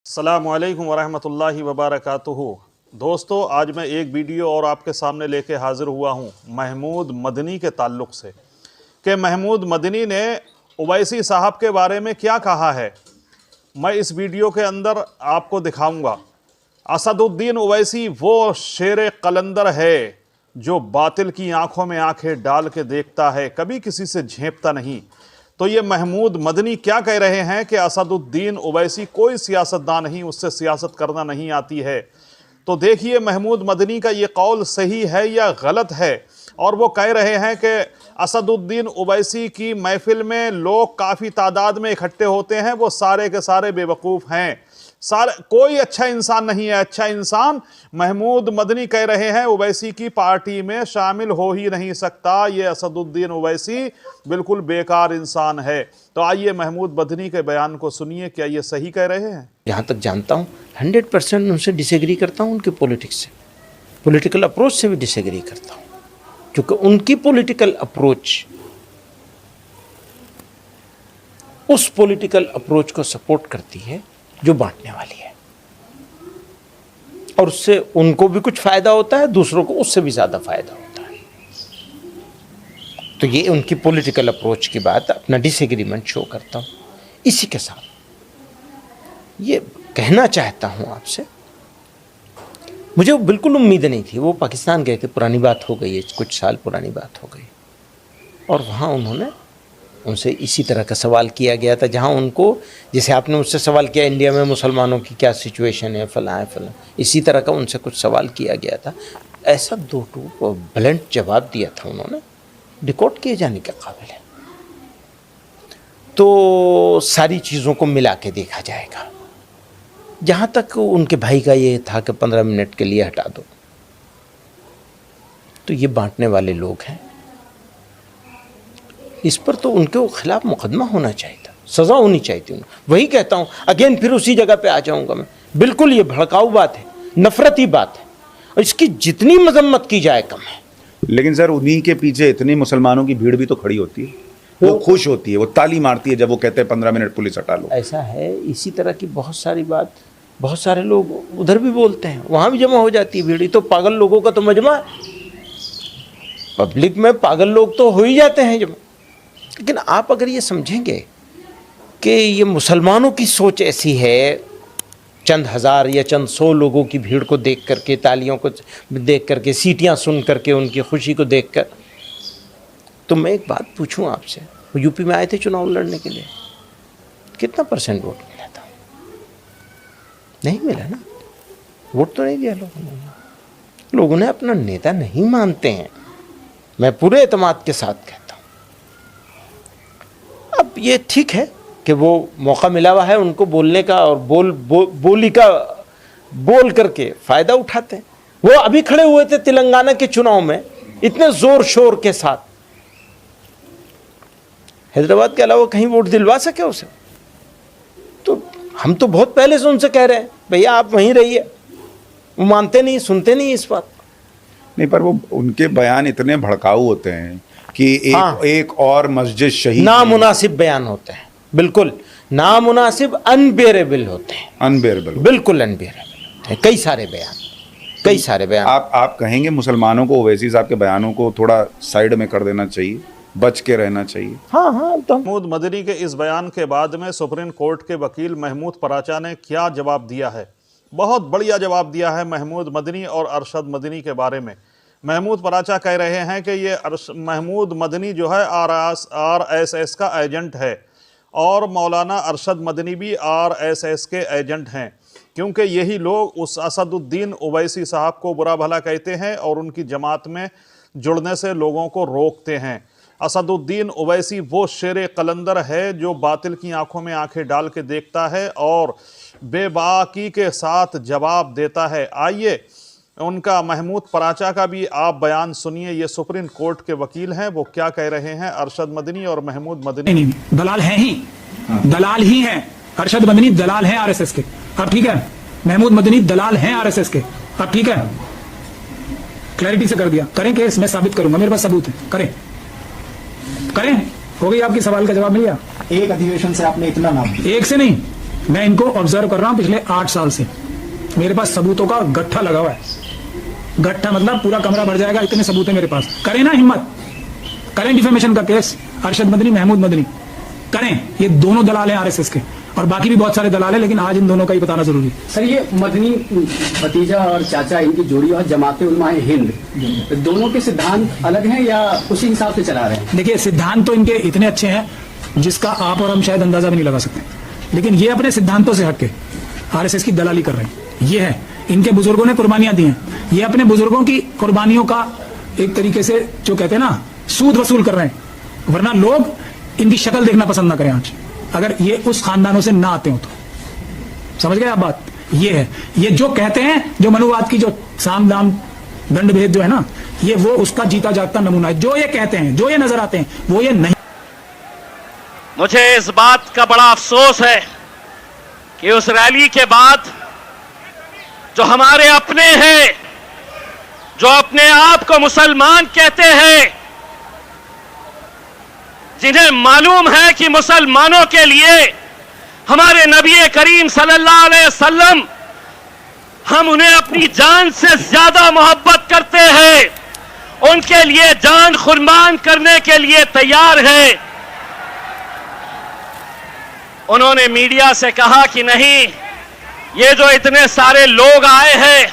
अस्सलामुअलैकुम वरहमतुल्लाहि वबरकातुहू। दोस्तों, आज मैं एक वीडियो और आपके सामने लेके हाज़िर हुआ हूँ महमूद मदनी के ताल्लुक़ से कि महमूद मदनी ने ओवैसी साहब के बारे में क्या कहा है। मैं इस वीडियो के अंदर आपको दिखाऊंगा। असदुद्दीन ओवैसी वो शेर कलंदर है जो बातिल की आंखों में आंखें डाल के देखता है, कभी किसी से झेंपता नहीं। तो ये महमूद मदनी क्या कह रहे हैं कि असदुद्दीन ओवैसी कोई सियासतदान नहीं, उससे सियासत करना नहीं आती है। तो देखिए महमूद मदनी का ये कौल सही है या गलत है। और वो कह रहे हैं कि असदुद्दीन ओवैसी की महफिल में लोग काफ़ी तादाद में इकट्ठे होते हैं, वो सारे के सारे बेवकूफ़ हैं, सारे कोई अच्छा इंसान नहीं है। अच्छा इंसान महमूद मदनी कह रहे हैं ओवैसी की पार्टी में शामिल हो ही नहीं सकता। ये असदुद्दीन ओवैसी बिल्कुल बेकार इंसान है। तो आइए महमूद मदनी के बयान को सुनिए, क्या ये सही कह रहे हैं? जहाँ तक जानता हूँ 100% उनसे डिसएग्री करता हूँ, उनके पॉलिटिक्स से, पॉलिटिकल अप्रोच से भी डिसएग्री करता हूँ, क्योंकि उनकी पॉलिटिकल अप्रोच उस पॉलिटिकल अप्रोच को सपोर्ट करती है जो बांटने वाली है, और उससे उनको भी कुछ फायदा होता है, दूसरों को उससे भी ज्यादा फायदा होता है। तो ये उनकी पॉलिटिकल अप्रोच की बात, अपना डिसएग्रीमेंट शो करता हूं। इसी के साथ ये कहना चाहता हूं आपसे, मुझे बिल्कुल उम्मीद नहीं थी। वो पाकिस्तान गए थे, पुरानी बात हो गई है, कुछ साल पुरानी बात हो गई, और वहाँ उन्होंने उनसे इसी तरह का सवाल किया गया था, जहाँ उनको, जैसे आपने मुझसे सवाल किया इंडिया में मुसलमानों की क्या सिचुएशन है, फलां है फलां, इसी तरह का उनसे कुछ सवाल किया गया था। ऐसा दो टू ब्लंट जवाब दिया था उन्होंने, रिकॉर्ड किए जाने के काबिल है। तो सारी चीज़ों को मिला के देखा जाएगा। जहाँ तक उनके भाई का ये था कि 15 मिनट के लिए हटा दो, तो ये बांटने वाले लोग हैं, इस पर तो उनके खिलाफ मुकदमा होना चाहिए था, सज़ा होनी चाहिए थी। वही कहता हूँ, अगेन फिर उसी जगह पे आ जाऊँगा मैं। बिल्कुल ये भड़काऊ बात है, नफरती बात है, और इसकी जितनी मजम्मत की जाए कम है। लेकिन सर, उन्हीं के पीछे इतनी मुसलमानों की भीड़ भी तो खड़ी होती है, वो खुश होती है, वो ताली मारती है जब वो कहते हैं 15 मिनट पुलिस हटा लो। ऐसा है, इसी तरह की बहुत सारी बात, बहुत सारे लोग उधर भी बोलते हैं, वहाँ भी जमा हो जाती है भीड़। तो पागल लोगों का तो मजमा है, पब्लिक में पागल लोग तो हो ही जाते हैं जमा। लेकिन आप अगर ये समझेंगे कि ये मुसलमानों की सोच ऐसी है, चंद हज़ार या चंद 100 लोगों की भीड़ को देख करके, तालियों को देख करके, सीटियां सुन करके, उनकी खुशी को देखकर, तो मैं एक बात पूछूं आपसे, वो यूपी में आए थे चुनाव लड़ने के लिए, कितना % वोट मिला था? नहीं मिला ना, वोट तो नहीं दिया लोगों ने। लोगों ने अपना नेता नहीं मानते हैं, मैं पूरे एतमाद के साथ कहता हूँ। अब ये ठीक है कि वो मौका मिला हुआ है उनको बोलने का, और बोल करके फ़ायदा उठाते हैं। वो अभी खड़े हुए थे तेलंगाना के चुनाव में इतने ज़ोर शोर के साथ, हैदराबाद के अलावा कहीं वोट दिलवा सके उसे? तो हम तो बहुत पहले से उनसे कह रहे हैं, भैया आप वहीं रहिए। वो मानते नहीं, सुनते नहीं इस बात। नहीं, पर वो उनके बयान इतने भड़काऊ होते हैं कि एक और मस्जिद शहीद, नामुनासिब बयान होते हैं, बिल्कुल नामुनासिब, अनबेरेबल होते हैं, अनबेरेबल, बिल्कुल अनबेरेबल होते हैं। कई सारे बयान। आप कहेंगे मुसलमानों को ओवैसी साहब के बयानों को थोड़ा साइड में कर देना चाहिए, बच के रहना चाहिए? हाँ। तो महमूद मदनी के इस बयान के बाद में सुप्रीम कोर्ट के वकील महमूद पराचा ने क्या जवाब दिया है। बहुत बढ़िया जवाब दिया है महमूद मदनी और अरशद मदनी के बारे में। महमूद पराचा कह रहे हैं कि ये महमूद मदनी जो है RSS का एजेंट है, और मौलाना अरशद मदनी भी RSS के एजेंट हैं, क्योंकि यही लोग उस असदुद्दीन ओवैसी साहब को बुरा भला कहते हैं और उनकी जमात में जुड़ने से लोगों को रोकते हैं। असदुद्दीन ओवैसी वो शेर कलंदर है जो बातिल की आंखों में आंखें डाल के देखता है और बेबाकी के साथ जवाब देता है। आइए उनका महमूद पराचा का भी आप बयान सुनिए। ये सुप्रीम कोर्ट के वकील हैं, वो क्या कह रहे हैं। अरशद मदनी और महमूद मदनी नहीं, दलाल हैं ही, दलाल ही हैं। अरशद मदनी दलाल हैं RSS के, अब ठीक है। महमूद मदनी दलाल हैं RSS के, अब ठीक है। क्लैरिटी से कर दिया। करें केस, मैं साबित करूंगा, मेरे पास सबूत है। करें। हो गई आपकी सवाल का जवाब मिल गया। एक अधिवेशन से आपने इतना नाम, एक से नहीं, मैं इनको ऑब्जर्व कर रहा हूं पिछले 8 साल से। मेरे पास सबूतों का गट्ठा लगा हुआ है। गट्ठा मतलब पूरा कमरा भर जाएगा, इतने सबूत है मेरे पास। करें ना हिम्मत, करें डिफेमेशन का केस, अरशद मदनी, महमूद मदनी करें। ये दोनों दलाल हैं आरएसएस के, और बाकी भी बहुत सारे दलाल हैं, लेकिन आज इन दोनों का ही बताना जरूरी है। सर, ये मदनी भतीजा और चाचा, इनकी जोड़ी और जमाते उलमा हिंद, दोनों के सिद्धांत अलग हैं या उसी हिसाब से चला रहे हैं? देखिए, सिद्धांत तो इनके इतने अच्छे हैं जिसका आप और हम शायद अंदाजा भी नहीं लगा सकते, लेकिन ये अपने सिद्धांतों से हटके आरएसएस की दलाली कर रहे हैं। ये है, इनके बुजुर्गों ने कुर्बानियां दी हैं, ये अपने बुजुर्गों की कुर्बानियों का एक तरीके से जो कहते हैं ना सूद वसूल कर रहे हैं, वरना लोग इनकी शक्ल देखना पसंद ना करें आज, अगर ये उस खानदानों से ना आते हो तो। समझ गए आप बात? ये है, ये जो कहते हैं, जो मनुवाद की जो साम दाम दंड भेद जो है ना, ये वो उसका जीता जागता नमूना है। जो ये कहते हैं, जो ये नजर आते हैं, वो ये नहीं। मुझे इस बात का बड़ा अफसोस है कि उस रैली के बाद जो हमारे अपने हैं, जो अपने आप को मुसलमान कहते हैं, जिन्हें मालूम है कि मुसलमानों के लिए हमारे नबी करीम सल्लल्लाहु अलैहि वसल्लम, हम उन्हें अपनी जान से ज्यादा मोहब्बत करते हैं, उनके लिए जान कुर्बान करने के लिए तैयार है। उन्होंने मीडिया से कहा कि नहीं, ये जो इतने सारे लोग आए हैं,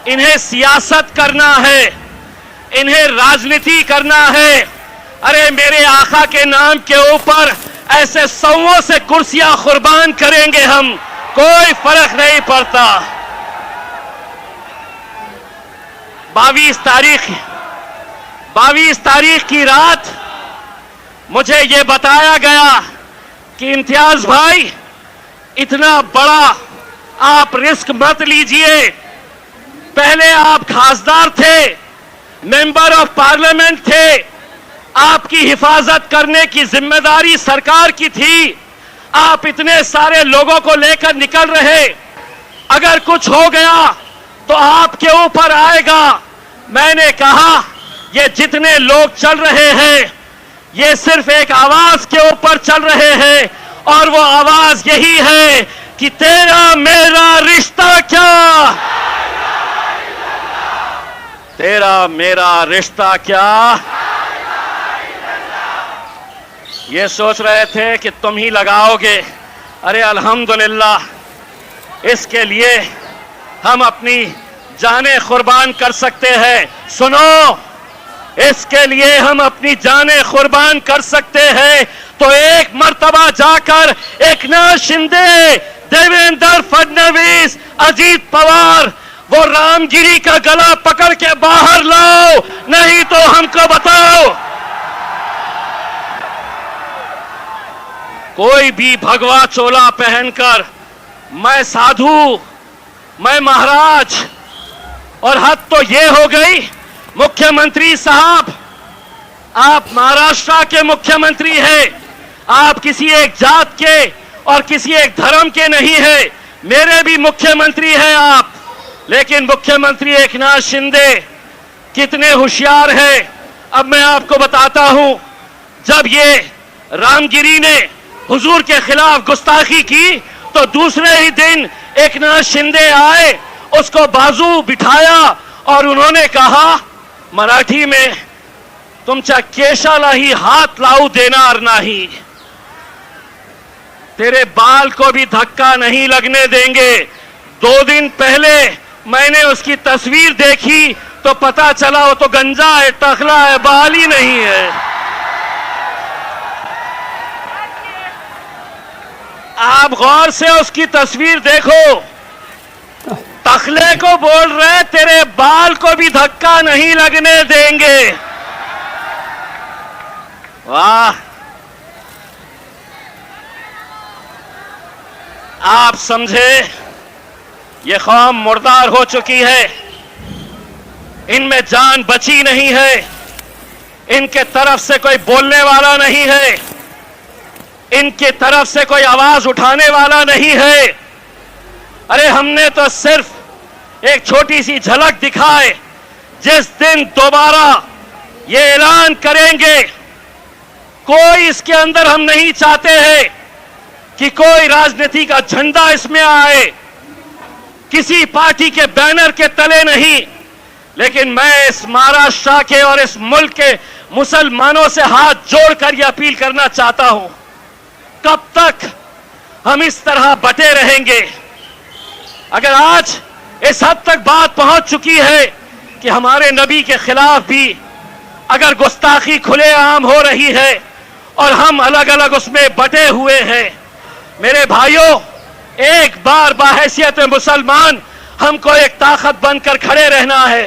इन्हें सियासत करना है, इन्हें राजनीति करना है। अरे मेरे आका के नाम के ऊपर ऐसे सौओं से कुर्सियां कुर्बान करेंगे हम, कोई फर्क नहीं पड़ता। 22 तारीख की रात मुझे ये बताया गया कि इम्तियाज भाई, इतना बड़ा आप रिस्क मत लीजिए। पहले आप खासदार थे, मेंबर ऑफ पार्लियामेंट थे, आपकी हिफाजत करने की जिम्मेदारी सरकार की थी। आप इतने सारे लोगों को लेकर निकल रहे, अगर कुछ हो गया तो आपके ऊपर आएगा। मैंने कहा, ये जितने लोग चल रहे हैं, ये सिर्फ एक आवाज के ऊपर चल रहे हैं, और वो आवाज यही है कि तेरा मेरा रिश्ता क्या, तेरा मेरा रिश्ता क्या। ये सोच रहे थे कि तुम ही लगाओगे। अरे अल्हम्दुलिल्लाह, इसके लिए हम अपनी जानें कुर्बान कर सकते हैं। सुनो, इसके लिए हम अपनी जानें कुर्बान कर सकते हैं। तो एक मर्तबा जाकर एकनाथ शिंदे, देवेंद्र फडणवीस, अजीत पवार, वो रामगिरी का गला पकड़ के बाहर लाओ, नहीं तो हमको बताओ। कोई भी भगवा चोला पहनकर मैं साधु, मैं महाराज, और हद तो ये हो गई। मुख्यमंत्री साहब, आप महाराष्ट्र के मुख्यमंत्री हैं, आप किसी एक जात के और किसी एक धर्म के नहीं हैं, मेरे भी मुख्यमंत्री हैं आप। लेकिन मुख्यमंत्री एकनाथ शिंदे कितने होशियार हैं, अब मैं आपको बताता हूं। जब ये रामगिरी ने हुजूर के खिलाफ गुस्ताखी की, तो दूसरे ही दिन एकनाथ शिंदे आए, उसको बाजू बिठाया और उन्होंने कहा मराठी में, तुमच्या केशाला ही हाथ लावू देणार नाही, तेरे बाल को भी धक्का नहीं लगने देंगे। 2 दिन पहले मैंने उसकी तस्वीर देखी तो पता चला वो तो गंजा है, टखला है, बाल ही नहीं है। आप गौर से उसकी तस्वीर देखो, टखले को बोल रहे तेरे बाल को भी धक्का नहीं लगने देंगे। वाह, आप समझे, ये कौम मुर्दार हो चुकी है, इनमें जान बची नहीं है, इनके तरफ से कोई बोलने वाला नहीं है, इनकी तरफ से कोई आवाज उठाने वाला नहीं है। अरे हमने तो सिर्फ एक छोटी सी झलक दिखाए। जिस दिन दोबारा ये ऐलान करेंगे, कोई इसके अंदर हम नहीं चाहते हैं कि कोई राजनीति का झंडा इसमें आए, किसी पार्टी के बैनर के तले नहीं। लेकिन मैं इस महाराष्ट्र के और इस मुल्क के मुसलमानों से हाथ जोड़कर यह अपील करना चाहता हूं, कब तक हम इस तरह बटे रहेंगे? अगर आज इस हद तक बात पहुंच चुकी है कि हमारे नबी के खिलाफ भी अगर गुस्ताखी खुलेआम हो रही है और हम अलग अलग उसमें बटे हुए हैं, मेरे भाइयों, एक बार बाहैसियत मुसलमान हमको एक ताकत बनकर खड़े रहना है।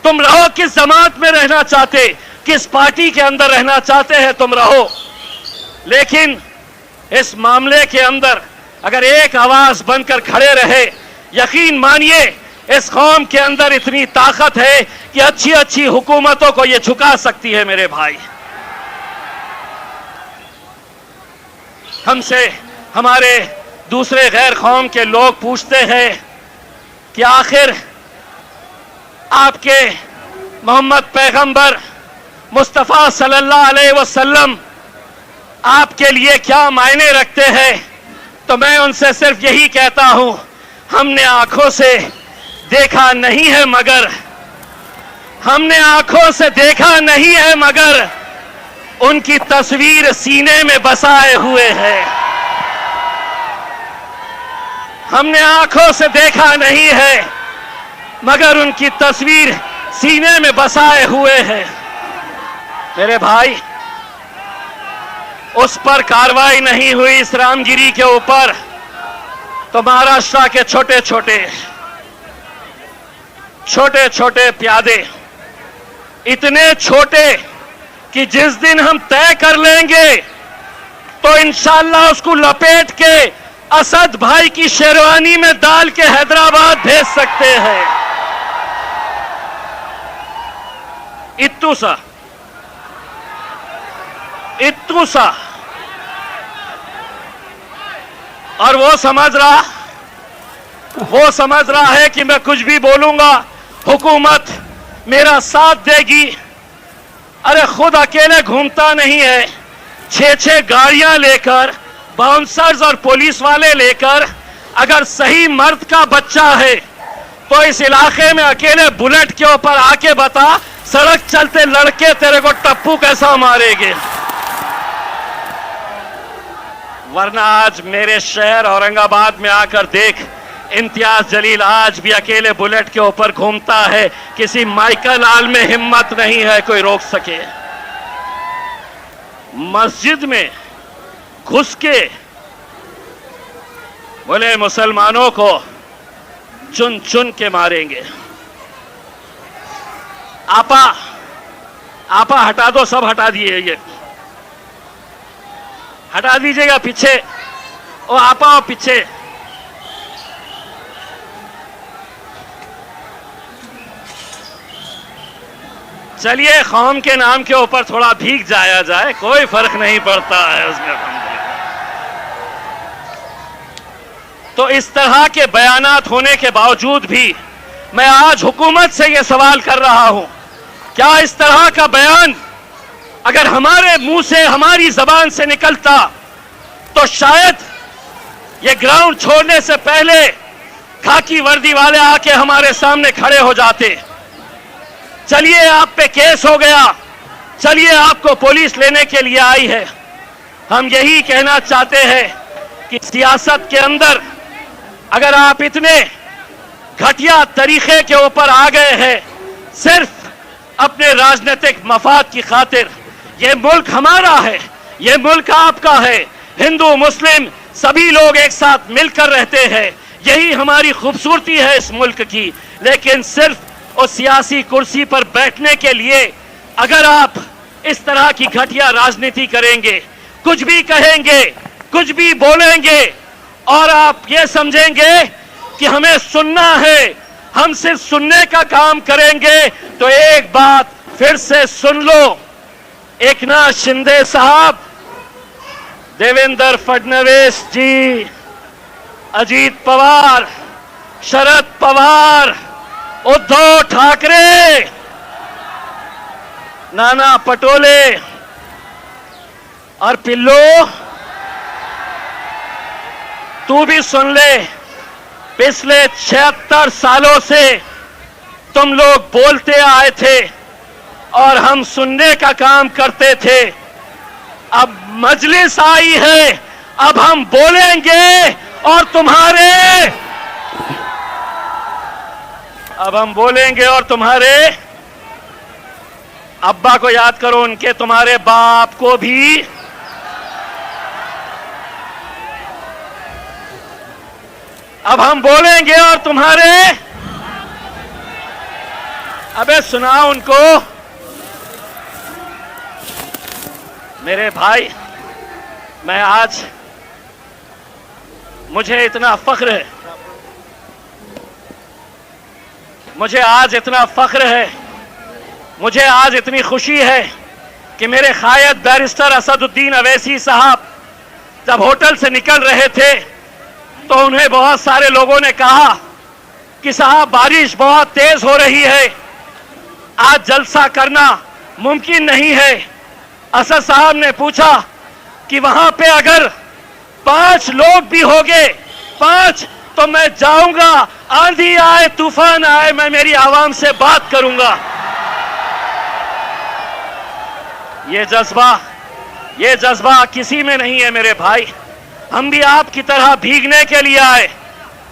तुम रहो किस जमात में रहना चाहते, किस पार्टी के अंदर रहना चाहते हैं, तुम रहो, लेकिन इस मामले के अंदर अगर एक आवाज बनकर खड़े रहे, यकीन मानिए इस कौम के अंदर इतनी ताकत है कि अच्छी अच्छी हुकूमतों को यह झुका सकती है। मेरे भाई, हमसे हमारे दूसरे गैर कौम के लोग पूछते हैं कि आखिर आपके मोहम्मद पैगंबर मुस्तफ़ा सल्लल्लाहु अलैहि वसल्लम आपके लिए क्या मायने रखते हैं? तो मैं उनसे सिर्फ यही कहता हूं, हमने आंखों से देखा नहीं है मगर, हमने आंखों से देखा नहीं है मगर उनकी तस्वीर सीने में बसाए हुए है। हमने आंखों से देखा नहीं है मगर उनकी तस्वीर सीने में बसाए हुए है। मेरे भाई, उस पर कार्रवाई नहीं हुई इस रामगिरी के ऊपर, तो महाराष्ट्र के छोटे छोटे प्यादे, इतने छोटे कि जिस दिन हम तय कर लेंगे तो इंशाअल्लाह उसको लपेट के असद भाई की शेरवानी में डाल के हैदराबाद भेज सकते हैं। इत्तू सा और वो समझ रहा है कि मैं कुछ भी बोलूंगा हुकूमत मेरा साथ देगी। अरे खुद अकेले घूमता नहीं है, 6 गाड़ियां लेकर, बाउंसर्स और पुलिस वाले लेकर, अगर सही मर्द का बच्चा है तो इस इलाके में अकेले बुलेट के ऊपर आके बता, सड़क चलते लड़के तेरे को टप्पू कैसा मारेंगे। वरना आज मेरे शहर औरंगाबाद में आकर देख, इम्तियाज जलील आज भी अकेले बुलेट के ऊपर घूमता है, किसी माइकल आल में हिम्मत नहीं है कोई रोक सके। मस्जिद में घुस के बोले मुसलमानों को चुन चुन के मारेंगे। आपा हटा दो, सब हटा दिए, ये हटा दीजिएगा पीछे, ओ आपा पीछे। चलिए कौम के नाम के ऊपर थोड़ा भीग जाया जाए, कोई फर्क नहीं पड़ता है उसमें। तो इस तरह के बयानात होने के बावजूद भी मैं आज हुकूमत से यह सवाल कर रहा हूं, क्या इस तरह का बयान अगर हमारे मुंह से, हमारी जबान से निकलता तो शायद ये ग्राउंड छोड़ने से पहले खाकी वर्दी वाले आके हमारे सामने खड़े हो जाते। चलिए आप पे केस हो गया, चलिए आपको पुलिस लेने के लिए आई है। हम यही कहना चाहते हैं कि सियासत के अंदर अगर आप इतने घटिया तरीके के ऊपर आ गए हैं सिर्फ अपने राजनीतिक मफाद की खातिर, ये मुल्क हमारा है, ये मुल्क आपका है, हिंदू मुस्लिम सभी लोग एक साथ मिलकर रहते हैं, यही हमारी खूबसूरती है इस मुल्क की। लेकिन सिर्फ उस सियासी कुर्सी पर बैठने के लिए अगर आप इस तरह की घटिया राजनीति करेंगे, कुछ भी कहेंगे, कुछ भी बोलेंगे और आप ये समझेंगे कि हमें सुनना है, हम सिर्फ सुनने का काम करेंगे, तो एक बात फिर से सुन लो, एकनाथ शिंदे साहब, देवेंद्र फडणवीस जी, अजीत पवार, शरद पवार, उद्धव ठाकरे, नाना पटोले और पिल्लो, तू भी सुन ले, पिछले 76 सालों से तुम लोग बोलते आए थे और हम सुनने का काम करते थे। अब मजलिस आई है, अब हम बोलेंगे और तुम्हारे अब्बा को याद करो, उनके तुम्हारे बाप को भी अब हम बोलेंगे और तुम्हारे, अबे सुनाओ उनको। मेरे भाई, मैं आज, मुझे इतना फख्र है, मुझे आज इतनी खुशी है कि मेरे कायद बैरिस्टर असदुद्दीन अवैसी साहब जब होटल से निकल रहे थे तो उन्हें बहुत सारे लोगों ने कहा कि साहब बारिश बहुत तेज हो रही है, आज जलसा करना मुमकिन नहीं है। असद साहब ने पूछा कि वहां पे अगर 5 लोग भी होंगे, 5, तो मैं जाऊंगा, आंधी आए तूफान आए, मैं मेरी आवाम से बात करूंगा। ये जज्बा किसी में नहीं है मेरे भाई। हम भी आपकी तरह भीगने के लिए आए,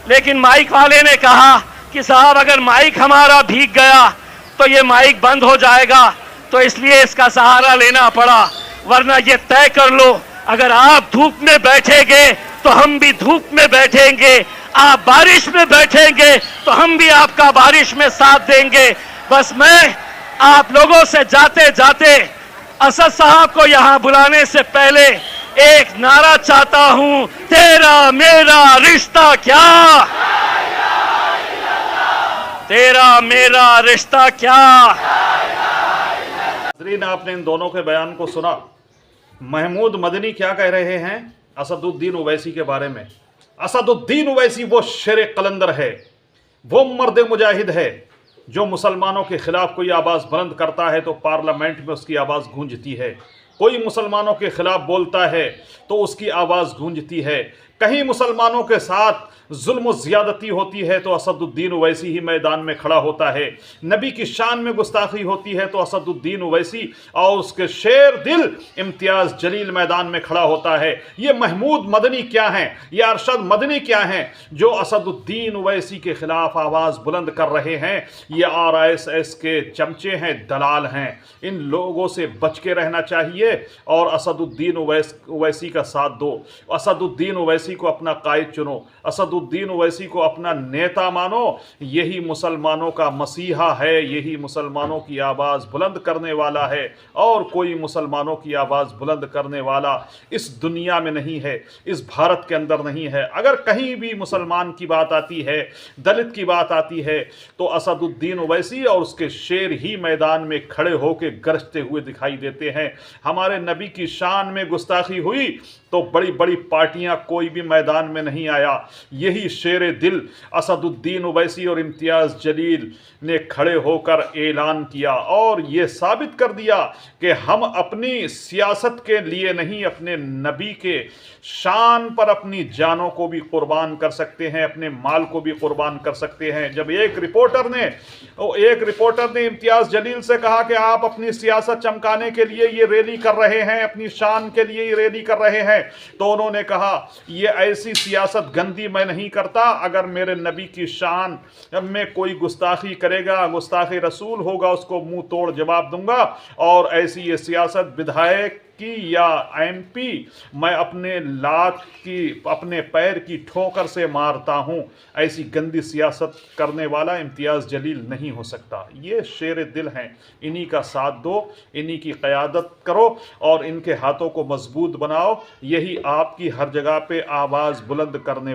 लेकिन माइक वाले ने कहा कि साहब अगर माइक हमारा भीग गया तो ये माइक बंद हो जाएगा, तो इसलिए इसका सहारा लेना पड़ा। वरना ये तय कर लो, अगर आप धूप में बैठेंगे तो हम भी धूप में बैठेंगे, आप बारिश में बैठेंगे तो हम भी आपका बारिश में साथ देंगे। बस मैं आप लोगों से जाते जाते असद साहब को यहां बुलाने से पहले एक नारा चाहता हूं, तेरा मेरा रिश्ता क्या, तेरा मेरा रिश्ता क्या। नाज़रीन, आपने इन दोनों के बयान को सुना। महमूद मदनी क्या कह रहे हैं असदुद्दीन ओवैसी के बारे में। असदुद्दीन ओवैसी वो शेर कलंदर है, वो मर्द मुजाहिद है, जो मुसलमानों के खिलाफ कोई आवाज़ बुलंद करता है तो पार्लियामेंट में उसकी आवाज़ गूंजती है, कोई मुसलमानों के खिलाफ बोलता है तो उसकी आवाज़ गूंजती है। कहीं मुसलमानों के साथ जुल्म व ज़्यादती होती है तो असदुद्दीन ओवैसी ही मैदान में खड़ा होता है। नबी की शान में गुस्ताखी होती है तो असदुद्दीन ओवैसी और उसके शेर दिल इम्तियाज़ जलील मैदान में खड़ा होता है। ये महमूद मदनी क्या हैं, ये अरशद मदनी क्या हैं जो असदुद्दीन ओवैसी के ख़िलाफ़ आवाज़ बुलंद कर रहे हैं। ये RSS के चमचे हैं, दलाल हैं। इन लोगों से बच के रहना चाहिए और असदुद्दीन ओवैसी का साथ दो। असदुद्दीन ओवैसी को अपना कायद चुनो, असदुद्दीन ओवैसी को अपना नेता मानो। यही मुसलमानों का मसीहा है, यही मुसलमानों की आवाज़ बुलंद करने वाला है, और कोई मुसलमानों की आवाज़ बुलंद करने वाला इस दुनिया में नहीं है, इस भारत के अंदर नहीं है। अगर कहीं भी मुसलमान की बात आती है, दलित की बात आती है, तो असदुद्दीन ओवैसी और उसके शेर ही मैदान में खड़े होकर गरजते हुए दिखाई देते हैं। हमारे नबी की शान में गुस्ताखी हुई तो बड़ी बड़ी पार्टियां, कोई भी मैदान में नहीं आया। यही शेर दिल असदुद्दीन ओवैसी और इम्तियाज़ जलील ने खड़े होकर ऐलान किया और ये साबित कर दिया कि हम अपनी सियासत के लिए नहीं, अपने नबी के शान पर अपनी जानों को भी कुर्बान कर सकते हैं, अपने माल को भी कुर्बान कर सकते हैं। जब एक रिपोर्टर ने इम्तियाज़ जलील से कहा कि आप अपनी सियासत चमकाने के लिए ये रैली कर रहे हैं, अपनी शान के लिए ये रैली कर रहे हैं, तो उन्होंने कहा ये ऐसी सियासत गंदी मैं नहीं करता। अगर मेरे नबी की शान में कोई गुस्ताखी करेगा, गुस्ताखी रसूल होगा, उसको मुंह तोड़ जवाब दूंगा। और ऐसी ये सियासत विधायक की या MP मैं अपने लात की, अपने पैर की ठोकर से मारता हूं। ऐसी गंदी सियासत करने वाला इम्तियाज़ जलील नहीं हो सकता। ये शेर दिल हैं, इन्हीं का साथ दो, इन्हीं की क़यादत करो और इनके हाथों को मजबूत बनाओ। यही आपकी हर जगह पे आवाज़ बुलंद करने